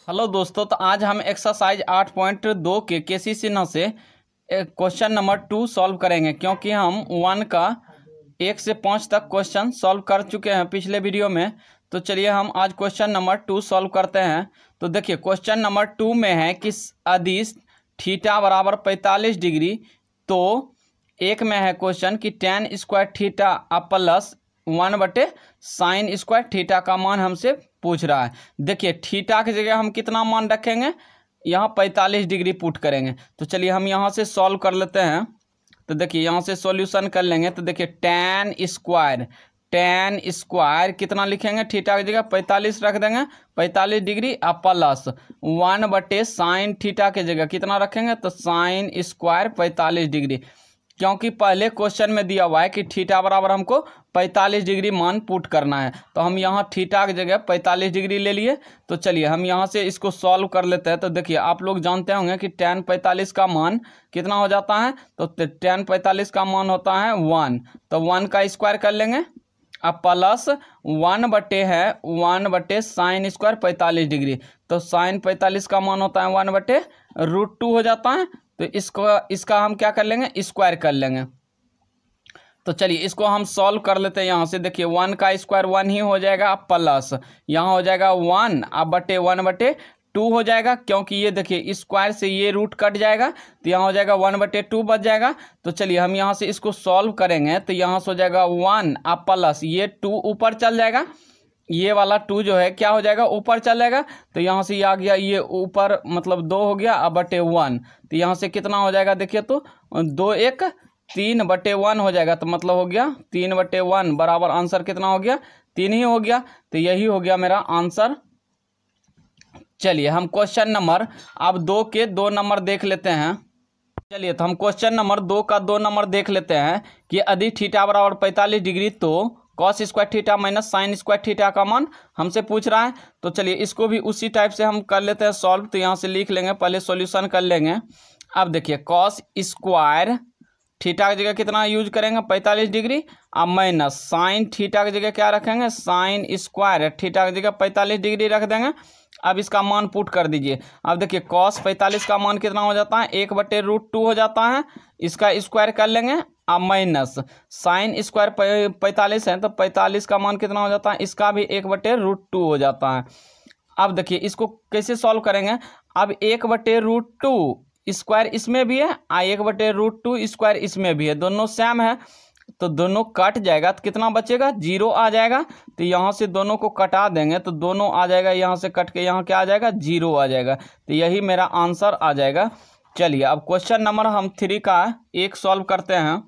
Hello दोस्तों, तो आज हम एक्सरसाइज 8.2 के केसी सिन्हा से क्वेश्चन नंबर 2 सॉल्व करेंगे। क्योंकि हम 1 का 1 से 5 तक क्वेश्चन सॉल्व कर चुके हैं पिछले वीडियो में। तो चलिए हम आज क्वेश्चन नंबर 2 सॉल्व करते हैं। तो देखिए क्वेश्चन नंबर 2 में है कि अदिश थीटा बराबर 45 डिग्री। तो एक में है क्वेश्चन कि tan square theta plus 1/sin square theta का मान हमसे पूछ रहा है। देखिए थीटा की जगह हम कितना मान रखेंगे, यहाँ 45 डिग्री पुट करेंगे। तो चलिए हम यहाँ से सॉल्व कर लेते हैं। तो देखिए यहाँ से सॉल्यूशन कर लेंगे। तो देखिए tan स्क्वायर कितना लिखेंगे, थीटा की जगह 45 रख देंगे, 45 डिग्री प्लस 1/sin थीटा की जगह कितना रखेंगे, तो sin स्क्वायर 45 डिग्री। क्योंकि पहले क्वेश्चन में दिया हुआ है कि थीटा बराबर हमको 45 डिग्री मान पुट करना है। तो हम यहाँ थीटा की जगह 45 डिग्री ले लिए। तो चलिए हम यहाँ से इसको सॉल्व कर लेते हैं। तो देखिए आप लोग जानते होंगे कि tan 45 का मान कितना हो जाता है, तो tan 45 का मान होता है 1। तो 1 का स्क्वायर कर लेंगे अब प्लस 1/sin स्क्वायर 45 डिग्री। तो sin 45 का मान होता है 1/√2 हो जाता है। तो इसका हम क्या कर लेंगे, स्क्वायर कर लेंगे। तो चलिए इसको हम सॉल्व कर लेते हैं। यहाँ से देखिए 1 का स्क्वायर 1 ही हो जाएगा, प्लस यहाँ हो जाएगा 1 बटे 1/2 हो जाएगा। क्योंकि ये देखिए स्क्वायर से ये रूट कट जाएगा, तो यहाँ हो जाएगा 1/2 बच जाएगा। तो चलिए हम यहाँ से इसको सॉल्व करेंगे। तो यहाँ से हो जाएगा 1 प्लस ये 2 ऊपर चल जाएगा, ये वाला 2 जो है क्या हो जाएगा, ऊपर चल जाएगा। तो यहाँ से ये आ गया, ये ऊपर मतलब 2 हो गया बटे 1। तो यहाँ से कितना हो जाएगा, देखिए तो 2 1 3/1 हो जाएगा। तो मतलब हो गया 3/1 बराबर आंसर कितना हो गया, 3 ही हो गया। तो यही हो गया मेरा आंसर। चलिए हम क्वेश्चन नंबर अब 2 के 2 नंबर देख लेते हैं। चलिए तो हम क्वेश्चन नंबर 2 का 2 नंबर देख लेते हैं कि यदि थीटा बराबर 45 डिग्री तो cos square theta minus sin square theta का मान हमसे पूछ रहा है। तो चलिए इसको भी उसी टाइप से हम कर लेते हैं सॉल्व। तो यहाँ से लिख लेंगे, पहले सॉल्यूशन कर लेंगे। अब देखिए cos स्क्वायर थीटा की जगह कितना यूज करेंगे, 45 डिग्री। अब माइनस साइन थीटा की जगह क्या रखेंगे, साइन स्क्वायर थीटा की जगह 45 डिग्री रख देंगे। अब इसका मान पुट कर दीजिए। अब देखिए cos 45 का मान कितना हो जाता है, 1/√2 हो जाता है। इसका स्क्वायर कर लेंगे। अब माइनस साइन स्क्वायर 45 है, तो 45 का मान कितना हो जाता है, इसका भी 1/√2 हो जाता है। अब देखिए इसको कैसे सॉल्व करेंगे। अब 1/√2 स्क्वायर इसमें भी है, 1/√2 स्क्वायर इसमें भी है, दोनों सेम है। तो दोनों कट जाएगा तो कितना बचेगा, 0 आ जाएगा। तो यहाँ से दोनों को कटा देंगे तो दोनों आ जाएगा, यहाँ से कट के यहाँ क्या आ जाएगा, 0 आ जाएगा। तो यही मेरा आंसर आ जाएगा। चलिए अब क्वेश्चन नंबर हम 3 का 1 सॉल्व करते हैं।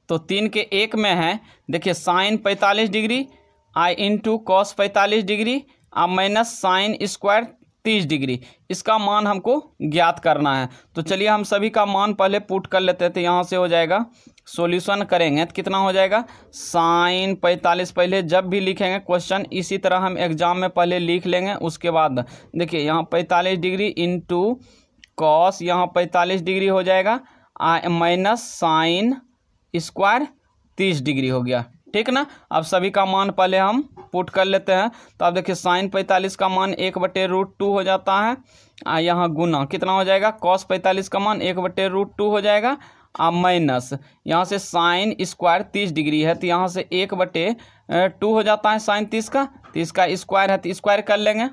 तो 3 के 1 में है, देखिए sine 45 degree into cos 45 degree अब माइनस साइन स्क्वायर 30 डिग्री। इसका मान हमको ज्ञात करना है। तो चलिए हम सभी का मान पहले पुट कर लेते हैं। तो यहाँ से हो जाएगा, सॉल्यूशन करेंगे तो कितना हो जाएगा, साइन 45 पहले जब भी लिखेंगे क्वेश्चन इसी तरह हम एग्जाम में पहले लिख लेंगे। उसके बाद देखिए यहाँ 45 डिग्री इंटू कॉस यहाँ 45 डिग्री हो जाएगा माइनस साइन स्क्वायर 30 डिग्री हो गया, ठीक ना। अब सभी का मान पहले हम पुट कर लेते हैं। तो अब देखिए साइन 45 का मान 1/√2 हो जाता है। यहाँ गुना कितना हो जाएगा, cos 45 का मान 1/√2 हो जाएगा। अब माइनस यहाँ से साइन स्क्वायर 30 डिग्री है, तो यहाँ से 1/2 हो जाता है साइन 30 का। तो इसका स्क्वायर है तो स्क्वायर कर लेंगे।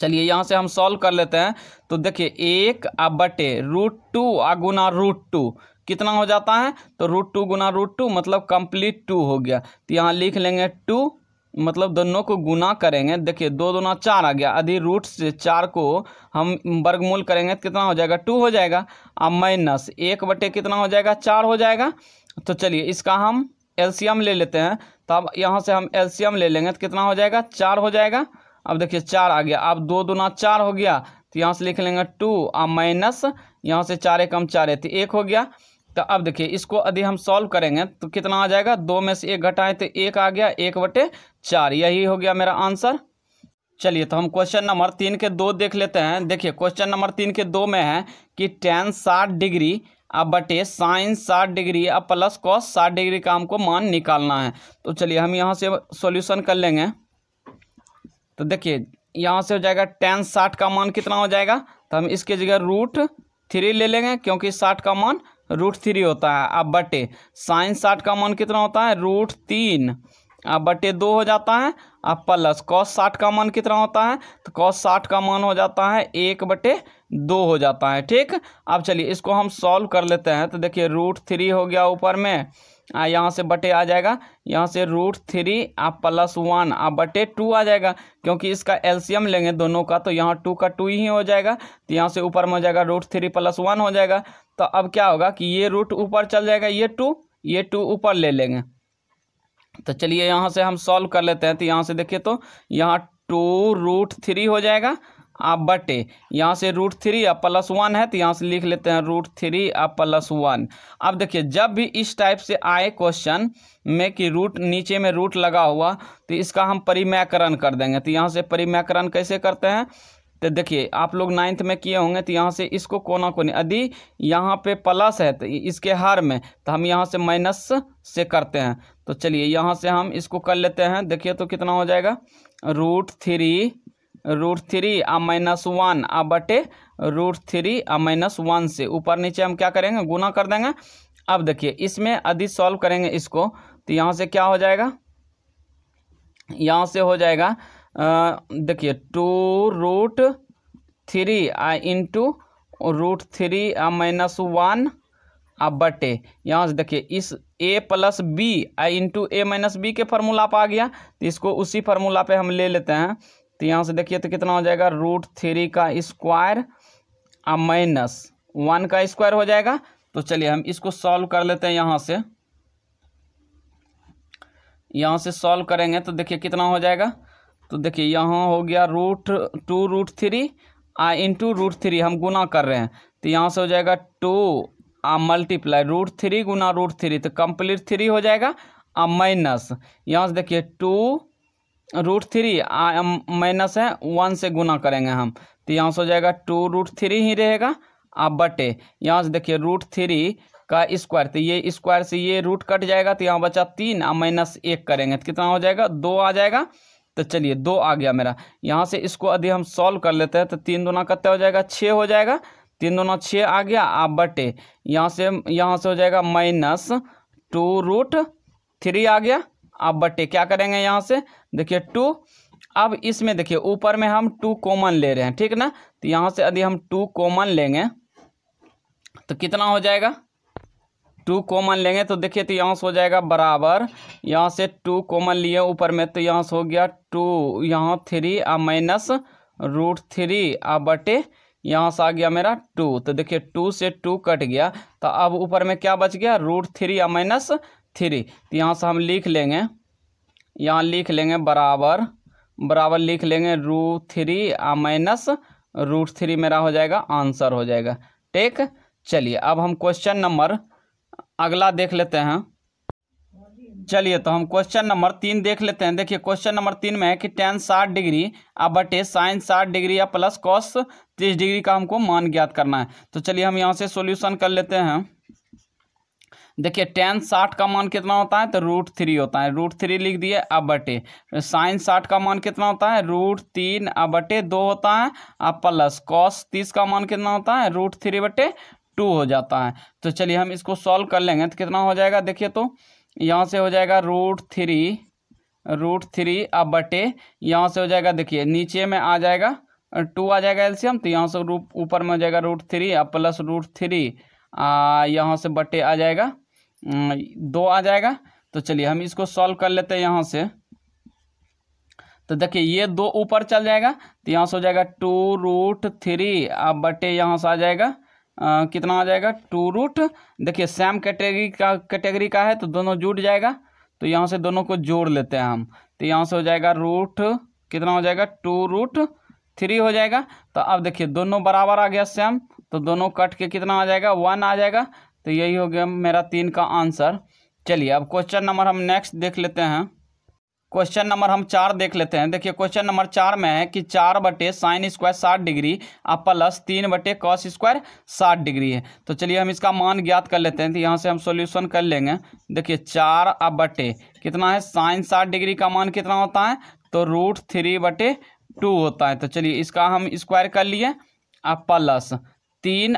चलिए यहाँ से हम सॉल्व कर लेते हैं। तो देखिए 1/√2 गुना √2 कितना हो जाता है, तो √2 गुना √2 मतलब कंप्लीट 2 हो गया। तो यहाँ लिख लेंगे 2 मतलब दोनों को गुना करेंगे। देखिए 2 दूना 4 आ गया, आधी रूट से 4 को हम वर्गमूल करेंगे तो कितना हो जाएगा, 2 हो जाएगा। अब माइनस 1 कितना हो जाएगा, 4 हो जाएगा। तो चलिए इसका हम एलसीएम ले लेते हैं। तो अब यहाँ से हम एलसीएम ले लेंगे तो कितना हो जाएगा, 4 हो जाएगा। अब देखिए 4 आ गया, अब 2 दूना 4 हो गया। तो यहाँ से लिख लेंगे 2 अब माइनस यहाँ से 4 एकम 4 है तो 1 हो गया। तो अब देखिए इसको यदि हम सॉल्व करेंगे तो कितना आ जाएगा, 2 में से 1 घटाएं तो 1 आ गया, 1/4 यही हो गया मेरा आंसर। चलिए तो हम क्वेश्चन नंबर 3 के 2 देख लेते हैं। देखिए क्वेश्चन नंबर 3 के 2 में है कि tan 60 डिग्री बटे sine 60 degree plus cos 60 degree का हमको मान निकालना है। तो चलिए हम यहाँ से सॉल्यूशन कर लेंगे। तो देखिए यहाँ से हो जाएगा tan 60 का मान कितना हो जाएगा, तो हम इसके जगह √3 ले लेंगे क्योंकि 60 का मान √3 होता है। अब बटे sin 60 का मान कितना होता है, √3, अब बटे 2 हो जाता है। अब प्लस cos 60 का मान कितना होता है, तो cos 60 का मान हो जाता है 1/2 हो जाता है। ठीक, अब चलिए इसको हम सॉल्व कर लेते हैं। तो देखिए √3 हो गया ऊपर में, यहाँ से बटे आ जाएगा, यहाँ से √3 आप +1 आप बटे 2 आ जाएगा क्योंकि इसका एलसीएम लेंगे दोनों का, तो यहाँ 2 का 2 ही हो जाएगा। तो यहाँ से ऊपर में हो जाएगा √3 + 1 हो जाएगा। तो अब क्या होगा कि ये रूट ऊपर चल जाएगा, ये 2 ऊपर ले लेंगे। तो चलिए यहाँ से हम सॉल्व कर लेते हैं। तो यहाँ से देखिए तो यहाँ 2√3 हो जाएगा, आप बटे यहाँ से √3 अब +1 है तो यहाँ से लिख लेते हैं √3 अब +1। अब देखिए जब भी इस टाइप से आए क्वेश्चन में कि रूट नीचे में रूट लगा हुआ, तो इसका हम परिमेयकरण कर देंगे। तो यहाँ से परिमेयकरण कैसे करते हैं, तो देखिए आप लोग 9th में किए होंगे। तो यहाँ से इसको कोना कोनी, यदि यहाँ पे प्लस है तो इसके हर में, तो हम यहाँ से माइनस से करते हैं। तो चलिए यहाँ से हम इसको कर लेते हैं। देखिए तो कितना हो जाएगा, √3 अब -1 अब बटे √3 अब -1 से ऊपर नीचे हम क्या करेंगे, गुना कर देंगे। अब देखिए इसमें यदि सॉल्व करेंगे इसको, तो यहाँ से क्या हो जाएगा, यहाँ से हो जाएगा देखिए 2√3 इंटू √3 अब -1 अब बटे यहाँ से देखिए इस a + b into a - b के फार्मूला पर आ गया। तो इसको उसी फार्मूला पे हम ले लेते हैं। तो यहाँ से देखिए तो कितना हो जाएगा, √3 का स्क्वायर अब -1 का स्क्वायर हो जाएगा। तो चलिए हम इसको सॉल्व कर लेते हैं। यहाँ से सॉल्व करेंगे तो देखिए कितना हो जाएगा, तो देखिए यहाँ हो गया √2√3 इंटू √3 हम गुना कर रहे हैं। तो यहाँ से हो जाएगा 2 मल्टीप्लाई √3 गुना √3, तो कंप्लीट 3 हो जाएगा। अब माइनस यहाँ से देखिए 2√3 माइनस है 1 से गुना करेंगे हम, तो यहाँ से हो जाएगा 2√3 ही रहेगा। अब बटे यहाँ से देखिए √3 का स्क्वायर, तो ये स्क्वायर से ये रूट कट जाएगा, तो यहाँ बचा 3 अब -1 करेंगे तो कितना हो जाएगा, 2 आ जाएगा। तो चलिए 2 आ गया मेरा। यहाँ से इसको यदि हम सॉल्व कर लेते हैं तो 3 दूना कितना हो जाएगा, 6 हो जाएगा। 3 दूना 6 आ गया। आप बटे यहाँ से हो जाएगा -2√3 आ गया। आप बटे क्या करेंगे, यहाँ से देखिए 2। अब इसमें देखिए ऊपर में हम 2 कॉमन ले रहे हैं, ठीक ना। तो यहाँ से यदि हम 2 कॉमन लेंगे तो कितना हो जाएगा, 2 कॉमन लेंगे तो देखिए तो यहाँ से हो जाएगा बराबर, यहाँ से 2 कॉमन लिए ऊपर में, तो यहाँ से हो गया 2 यहाँ 3 अब -√3 अब बटे यहाँ से आ गया मेरा 2। तो देखिए 2 से 2 कट गया, तो अब ऊपर में क्या बच गया, √3 अब -3। तो यहाँ से हम लिख लेंगे, यहाँ लिख लेंगे बराबर लिख लेंगे √3 अब -√3 मेरा हो जाएगा, आंसर हो जाएगा। ठीक, चलिए अब हम क्वेश्चन नंबर अगला देख लेते हैं। चलिए तो हम क्वेश्चन नंबर 3 देख लेते हैं। देखिए क्वेश्चन नंबर 3 में है कि tan 60 डिग्री अब बटे sin 60 डिग्री या प्लस cos 30 डिग्री का हमको मान ज्ञात करना है। तो चलिए हम यहाँ से सॉल्यूशन कर लेते हैं। देखिए tan 60 का मान कितना होता है, तो √3 होता है, √3 लिख दिए। अब बटे sin 60 का मान कितना होता है, √3 अब बटे 2 होता है। अब प्लस cos 30 का मान कितना होता है, √3/2 हो जाता है। तो चलिए हम इसको सॉल्व कर लेंगे तो कितना हो जाएगा, देखिए तो यहाँ से हो जाएगा √3 अब बटे यहाँ से हो जाएगा, देखिए नीचे में आ जाएगा 2 आ जाएगा एलसीएम, तो यहाँ से ऊपर में हो जाएगा √3 अब प्लस √3 यहाँ से बटे आ जाएगा 2 आ जाएगा। तो चलिए हम इसको सॉल्व कर लेते हैं यहाँ से। तो देखिए ये 2 ऊपर चल जाएगा, तो यहाँ से हो जाएगा 2√3 अब बटे यहाँ से आ जाएगा कितना आ जाएगा, 2 देखिए सेम कैटेगरी का है तो दोनों जुड़ जाएगा। तो यहाँ से दोनों को जोड़ लेते हैं हम, तो यहाँ से हो जाएगा कितना हो जाएगा, 2√3 हो जाएगा। तो अब देखिए दोनों बराबर आ गया सेम, तो दोनों कट के कितना आ जाएगा, 1 आ जाएगा। तो यही हो गया मेरा 3 का आंसर। चलिए अब क्वेश्चन नंबर हम नेक्स्ट देख लेते हैं। क्वेश्चन नंबर हम 4 देख लेते हैं। देखिए क्वेश्चन नंबर 4 में है कि 4 बटे sin स्क्वायर 60 डिग्री अब प्लस 3 बटे cos स्क्वायर 60 डिग्री है। तो चलिए हम इसका मान ज्ञात कर लेते हैं। तो यहाँ से हम सॉल्यूशन कर लेंगे। देखिए 4 अब बटे कितना है, sin 60 डिग्री का मान कितना होता है, तो √3/2 2 होता है। तो चलिए इसका हम स्क्वायर कर लिए। अब प्लस 3/,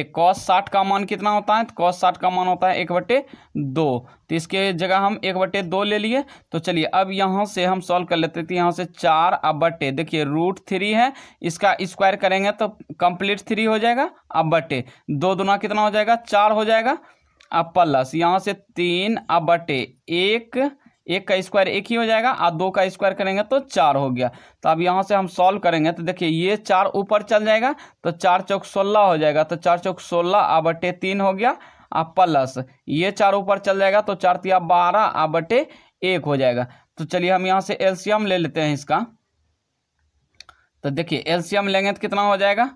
कॉस 60 का मान कितना होता है? तो कॉस 60 का मान होता है 1/2। तो इसके जगह हम 1/2 ले लिए। तो चलिए अब यहाँ से हम सॉल्व कर लेते थे। यहाँ से 4/, देखिए √3 है, इसका स्क्वायर करेंगे तो कंप्लीट 3 हो जाएगा। अब बटे 2 दूना कितना हो जाएगा? 4 हो जाएगा। अब प्लस यहाँ से 3/1, एक का स्क्वायर 1 ही हो जाएगा और 2 का स्क्वायर करेंगे तो 4 हो गया। तो अब यहाँ से हम सॉल्व करेंगे तो देखिए ये 4 ऊपर चल जाएगा तो 4 चौक 16 हो जाएगा। तो 4 चौक 16/3 हो गया। अब प्लस ये 4 ऊपर चल जाएगा तो 4 तिया 12/1 हो जाएगा। तो चलिए हम यहाँ से एलसीएम ले लेते हैं इसका। तो देखिए एलसीएम लेंगे तो कितना हो जाएगा?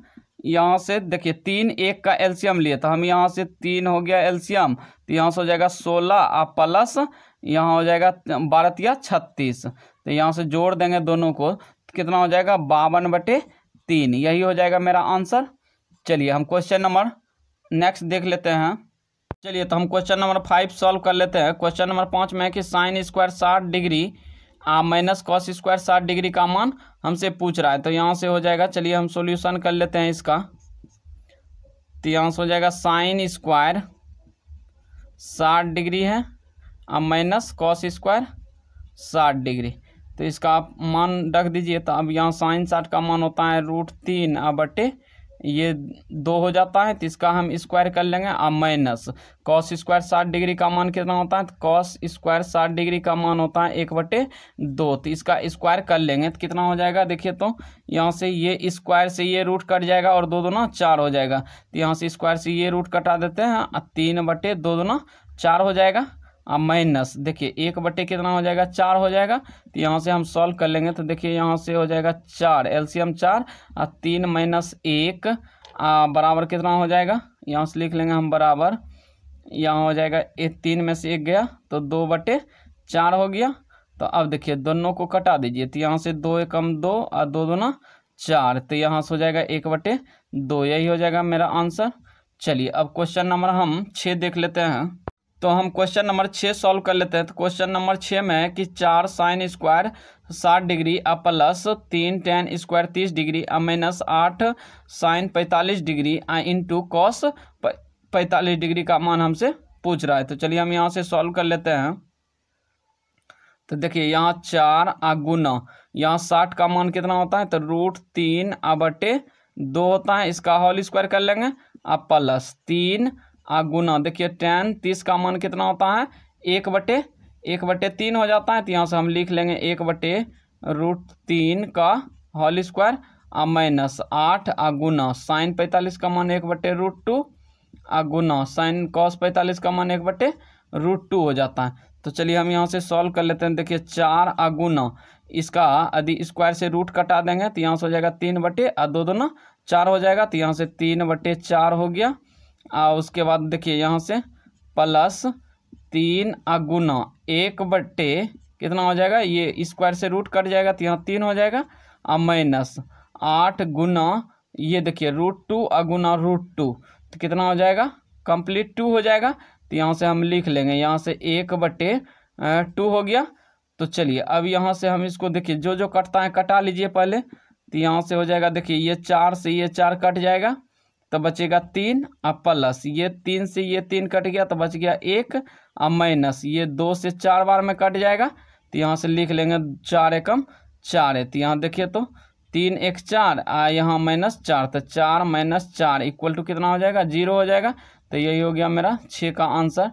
यहाँ से देखिए 3 1 का एलसीएम लिए तो हम यहाँ से 3 हो गया एलसीएम, तो यहाँ से हो जाएगा 16 और प्लस यहाँ हो जाएगा 12 तिया 36। तो यहाँ से जोड़ देंगे दोनों को तो कितना हो जाएगा? 52/3। यही हो जाएगा मेरा आंसर। चलिए हम क्वेश्चन नंबर नेक्स्ट देख लेते हैं। चलिए तो हम क्वेश्चन नंबर 5 सॉल्व कर लेते हैं। क्वेश्चन नंबर 5 में है कि sign square 60 degree minus cos square 60 degree का मान हमसे पूछ रहा है। तो यहाँ से हो जाएगा, चलिए हम सॉल्यूशन कर लेते हैं इसका। तो यहाँ से हो जाएगा साइन स्क्वायर 60 डिग्री है और माइनस कॉस स्क्वायर 60 डिग्री। तो इसका आप मान रख दीजिए। तो अब यहाँ साइन 60 का मान होता है √3/, ये 2 हो जाता है तो इसका हम स्क्वायर कर लेंगे। और माइनस कॉस स्क्वायर 60 डिग्री का मान कितना होता है? तो कॉस स्क्वायर 60 डिग्री का मान होता है 1/2। तो इसका स्क्वायर कर लेंगे तो कितना हो जाएगा? देखिए तो यहाँ से ये स्क्वायर से ये रूट कट जाएगा और 2 दूना 4 हो जाएगा। तो यहाँ से स्क्वायर से ये रूट कटा देते हैं और 3/2 दूना 4 हो जाएगा। अब माइनस देखिए 1/, कितना हो जाएगा? 4 हो जाएगा। तो यहाँ से हम सॉल्व कर लेंगे तो देखिए यहाँ से हो जाएगा 4 एलसीएम 4 और 3 - 1 बराबर कितना हो जाएगा? यहाँ से लिख लेंगे हम बराबर, यहाँ हो जाएगा 3 में से 1 गया तो 2/4 हो गया। तो अब देखिए दोनों को कटा दीजिए। तो यहाँ से 2 एकम 2 और 2 दूना 4, तो यहाँ से हो जाएगा 1/2। यही हो जाएगा मेरा आंसर। चलिए अब क्वेश्चन नंबर हम 6 देख लेते हैं। तो हम क्वेश्चन नंबर 6 सॉल्व कर लेते हैं। तो क्वेश्चन नंबर 6 में है कि 4 sine square 60 degree plus 3 tan square 30 degree minus 8 sine 45 degree into cos 45 degree का मान हमसे पूछ रहा है। तो चलिए हम यहाँ से सॉल्व कर लेते हैं। तो देखिए यहाँ 4 गुना यहाँ 60 का मान कितना होता है? तो √3/2 होता है। इसका होल स्क्वायर कर लेंगे। अब प्लस 3 गुना देखिए tan 30 का मान कितना होता है? 1/3 हो जाता है। तो यहाँ से हम लिख लेंगे 1/√3 का होल स्क्वायर माइनस 8 गुना साइन 45 का मान 1/√2 गुना साइन कॉस 45 का मान 1/√2 हो जाता है। तो चलिए हम यहाँ से सॉल्व कर लेते हैं। देखिए 4 गुना इसका यदि स्क्वायर से रूट कटा देंगे तो यहाँ से हो जाएगा 3/2 दूना 4 हो जाएगा। तो यहाँ से 3/4 हो गया। और उसके बाद देखिए यहाँ से प्लस 3 गुना 1/, कितना हो जाएगा? ये स्क्वायर से रूट कट जाएगा तो यहाँ 3 हो जाएगा। और माइनस 8 गुना ये देखिए √2 गुना √2, तो कितना हो जाएगा? कंप्लीट 2 हो जाएगा। तो यहाँ से हम लिख लेंगे, यहाँ से 1/2 हो गया। तो चलिए अब यहाँ से हम इसको देखिए जो जो कटता है कटा लीजिए पहले। तो यहाँ से हो जाएगा देखिए ये 4 से ये 4 कट जाएगा तो बचेगा 3 प्लस ये 3 से ये 3 कट गया तो बच गया 1 माइनस ये 2 से 4 बार में कट जाएगा। तो यहाँ से लिख लेंगे 4 एकम 4 है। तो यहाँ देखिए तो 3 1 4 यहाँ -4, तो 4 - 4 इक्वल टू कितना हो जाएगा? 0 हो जाएगा। तो यही हो गया मेरा 6 का आंसर।